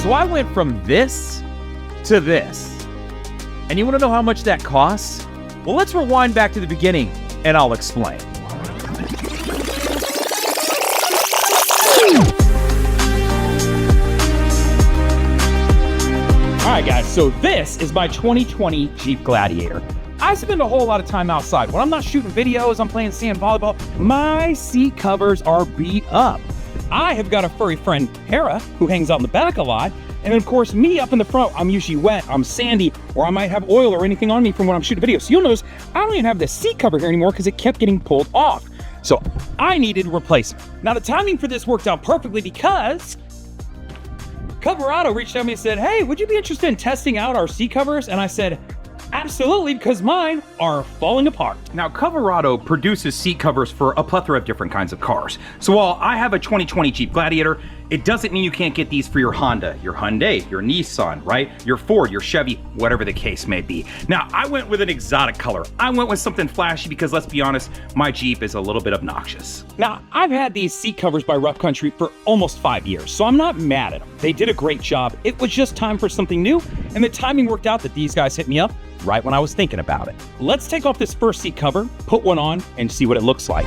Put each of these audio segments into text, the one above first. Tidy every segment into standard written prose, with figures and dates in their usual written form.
So I went from this to this. And you want to know how much that costs? Well, let's rewind back to the beginning and I'll explain. All right, guys, so this is my 2020 Jeep Gladiator. I spend a whole lot of time outside. When I'm not shooting videos, I'm playing sand volleyball, my seat covers are beat up. I have got a furry friend, Hera, who hangs out in the back a lot. And then, of course, me up in the front, I'm usually wet, I'm sandy, or I might have oil or anything on me from when I'm shooting videos. So you'll notice I don't even have the seat cover here anymore because it kept getting pulled off. So I needed to replace it. Now, the timing for this worked out perfectly because Coverado reached out to me and said, hey, would you be interested in testing out our seat covers? And I said, absolutely, because mine are falling apart. Now, Coverado produces seat covers for a plethora of different kinds of cars. So while I have a 2020 Jeep Gladiator, it doesn't mean you can't get these for your Honda, your Hyundai, your Nissan, right? Your Ford, your Chevy, whatever the case may be. Now, I went with an exotic color. I went with something flashy because, let's be honest, my Jeep is a little bit obnoxious. Now, I've had these seat covers by Rough Country for almost 5 years, so I'm not mad at them. They did a great job. It was just time for something new, and the timing worked out that these guys hit me up right when I was thinking about it. Let's take off this first seat cover, put one on, and see what it looks like.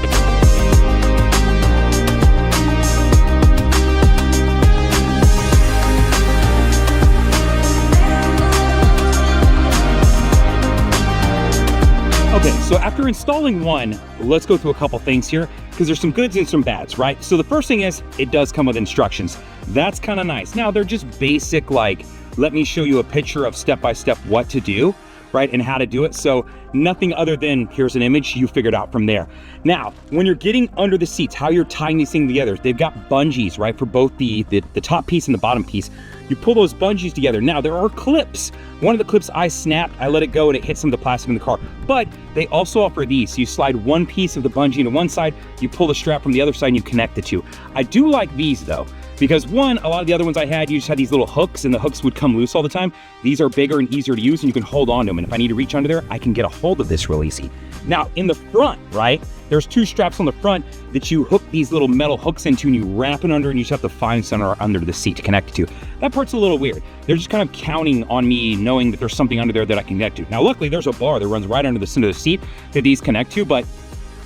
Okay, so after installing one, let's go through a couple things here because there's some goods and some bads, right? So the first thing is it does come with instructions. That's kind of nice. Now they're just basic, like, let me show you a picture of step-by-step what to do, right? And how to do it. So nothing other than here's an image, you figured out from there. Now, when you're getting under the seats, how you're tying these things together, they've got bungees, right? For both the top piece and the bottom piece. You pull those bungees together. Now, there are clips. One of the clips I snapped, I let it go and it hit some of the plastic in the car. But they also offer these. So you slide one piece of the bungee to one side, you pull the strap from the other side and you connect the two. I do like these though, because one, a lot of the other ones I had, you just had these little hooks and the hooks would come loose all the time. These are bigger and easier to use and you can hold on to them. And if I need to reach under there, I can get a hold of this real easy. Now in the front, right, there's two straps on the front that you hook these little metal hooks into and you wrap it under and you just have to find something under the seat to connect it to. That part's a little weird. They're just kind of counting on me knowing that there's something under there that I can connect to. Now luckily there's a bar that runs right under the center of the seat that these connect to, but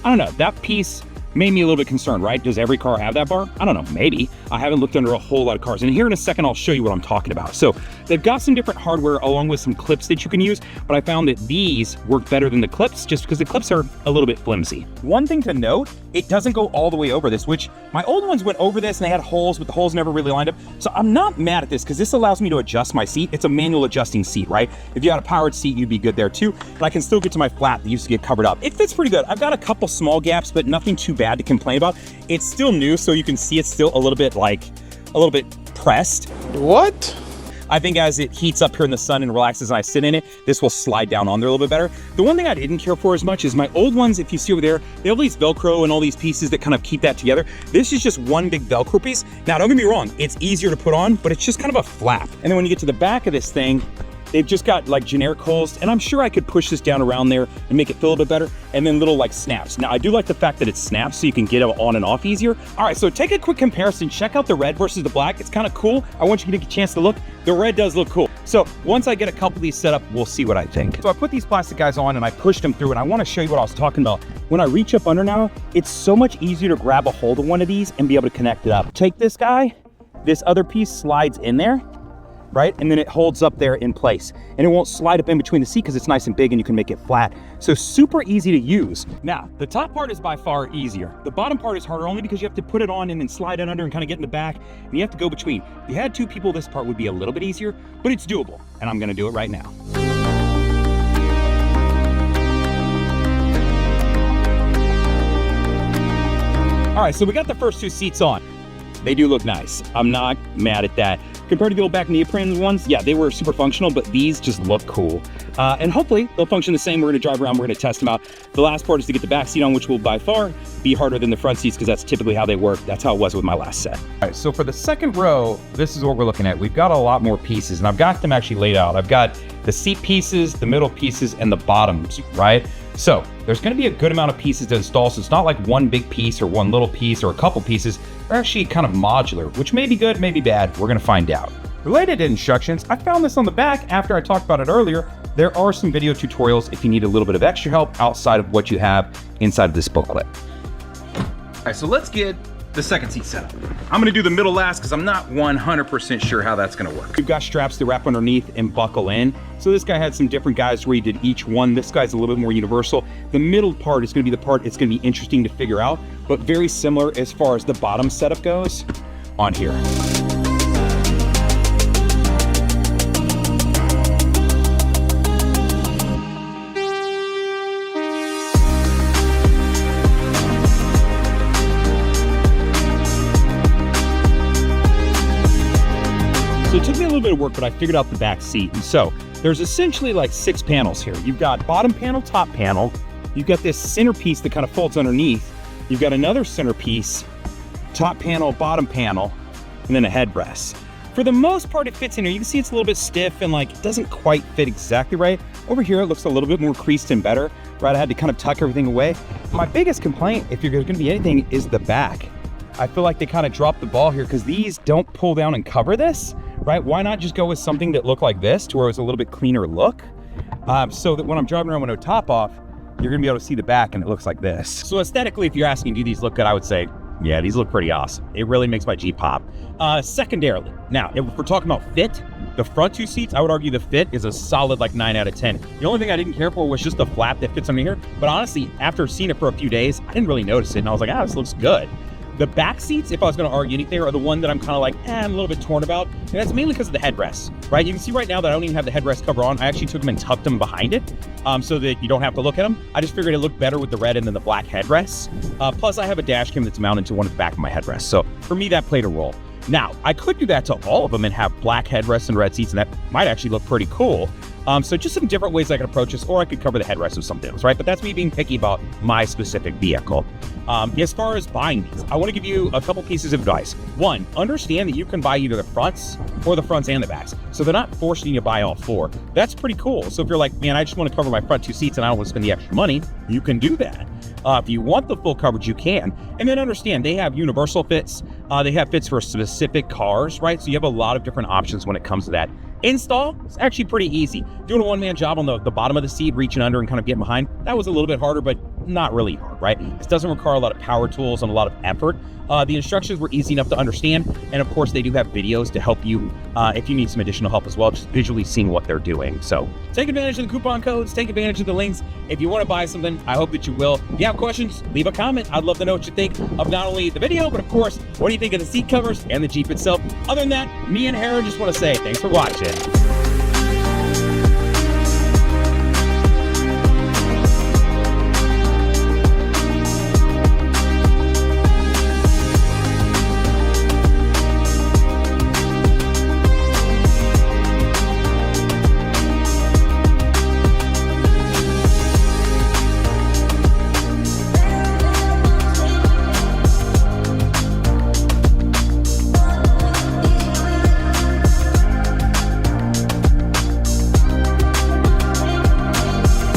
I don't know, that piece made me a little bit concerned, right? Does every car have that bar? I don't know, maybe. I haven't looked under a whole lot of cars. And here in a second, I'll show you what I'm talking about. So they've got some different hardware along with some clips that you can use, but I found that these work better than the clips just because the clips are a little bit flimsy. One thing to note, it doesn't go all the way over this, which my old ones went over this and they had holes, but the holes never really lined up. So I'm not mad at this because this allows me to adjust my seat. It's a manual adjusting seat, right? If you had a powered seat, you'd be good there too. And I can still get to my flat that used to get covered up. It fits pretty good. I've got a couple small gaps, but nothing too bad to complain about. It's still new, so you can see it's still a little bit pressed. What? I think as it heats up here in the sun and relaxes and I sit in it, this will slide down on there a little bit better. The one thing I didn't care for as much is my old ones, if you see over there, they have these Velcro and all these pieces that kind of keep that together. This is just one big Velcro piece. Now, don't get me wrong, it's easier to put on, but it's just kind of a flap. And then when you get to the back of this thing, they've just got like generic holes, and I'm sure I could push this down around there and make it feel a bit better, and then little like snaps. Now, I do like the fact that it snaps so you can get it on and off easier. All right, so take a quick comparison. Check out the red versus the black. It's kind of cool. I want you to get a chance to look. The red does look cool. So once I get a couple of these set up, we'll see what I think. So I put these plastic guys on and I pushed them through, and I want to show you what I was talking about. When I reach up under now, it's so much easier to grab a hold of one of these and be able to connect it up. Take this guy, this other piece slides in there, right? And then it holds up there in place. And it won't slide up in between the seat because it's nice and big and you can make it flat. So super easy to use. Now, the top part is by far easier. The bottom part is harder only because you have to put it on and then slide it under and kind of get in the back. And you have to go between. If you had two people, this part would be a little bit easier, but it's doable. And I'm gonna do it right now. All right, so we got the first two seats on. They do look nice. I'm not mad at that. Compared to the old back neoprene ones, yeah, they were super functional, but these just look cool. And hopefully they'll function the same. We're gonna drive around, we're gonna test them out. The last part is to get the back seat on, which will by far be harder than the front seats because that's typically how they work. That's how it was with my last set. All right, so for the second row, this is what we're looking at. We've got a lot more pieces and I've got them actually laid out. I've got the seat pieces, the middle pieces, and the bottoms, right? So there's gonna be a good amount of pieces to install. So it's not like one big piece or one little piece or a couple pieces. They're actually kind of modular, which may be good, may be bad. We're gonna find out. Related to instructions, I found this on the back after I talked about it earlier. There are some video tutorials if you need a little bit of extra help outside of what you have inside of this booklet. All right, so let's get the second seat set up. I'm gonna do the middle last because I'm not 100% sure how that's gonna work. We've got straps to wrap underneath and buckle in. So this guy had some different guys where he did each one. This guy's a little bit more universal. The middle part is gonna be the part it's gonna be interesting to figure out, but very similar as far as the bottom setup goes on here. So it took me a little bit of work, but I figured out the back seat. And so there's essentially like 6 panels here. You've got bottom panel, top panel. You've got this centerpiece that kind of folds underneath. You've got another centerpiece, top panel, bottom panel, and then a headrest. For the most part, it fits in here. You can see it's a little bit stiff and like it doesn't quite fit exactly right. Over here, it looks a little bit more creased and better, right? I had to kind of tuck everything away. My biggest complaint, if you're gonna be anything, is the back. I feel like they kind of dropped the ball here because these don't pull down and cover this, right? Why not just go with something that looked like this to where it was a little bit cleaner look? So that when I'm driving around with no top off, you're gonna be able to see the back and it looks like this. So aesthetically, if you're asking, do these look good? I would say, yeah, these look pretty awesome. It really makes my Jeep pop. Secondarily, now, if we're talking about fit, the front 2 seats, I would argue the fit is a solid like 9 out of 10. The only thing I didn't care for was just the flap that fits under here. But honestly, after seeing it for a few days, I didn't really notice it. And I was like, this looks good. The back seats, if I was gonna argue anything, are the one that I'm kind of like, I'm a little bit torn about. And that's mainly because of the headrests, right? You can see right now that I don't even have the headrest cover on. I actually took them and tucked them behind it so that you don't have to look at them. I just figured it looked better with the red and then the black headrests. Plus I have a dash cam that's mounted to one of the back of my headrests. So for me, that played a role. Now, I could do that to all of them and have black headrests and red seats, and that might actually look pretty cool. So just some different ways I could approach this, or I could cover the headrest with something else, right? But that's me being picky about my specific vehicle. As far as buying these, I want to give you a couple pieces of advice. One, understand that you can buy either the fronts or the fronts and the backs. So they're not forcing you to buy all 4. That's pretty cool. So if you're like, man, I just want to cover my front 2 seats and I don't want to spend the extra money, you can do that. If you want the full coverage, you can. And then understand they have universal fits. They have fits for specific cars, right? So you have a lot of different options when it comes to that. Install, it's actually pretty easy. Doing a one-man job on the bottom of the seat, reaching under and kind of getting behind, that was a little bit harder, but not really hard, right? This doesn't require a lot of power tools and a lot of effort. The instructions were easy enough to understand. And of course, they do have videos to help you if you need some additional help as well, just visually seeing what they're doing. So take advantage of the coupon codes, take advantage of the links. If you want to buy something, I hope that you will. If you have questions, leave a comment. I'd love to know what you think of not only the video, but of course, what do you think of the seat covers and the Jeep itself? Other than that, me and Aaron just want to say thanks for watching.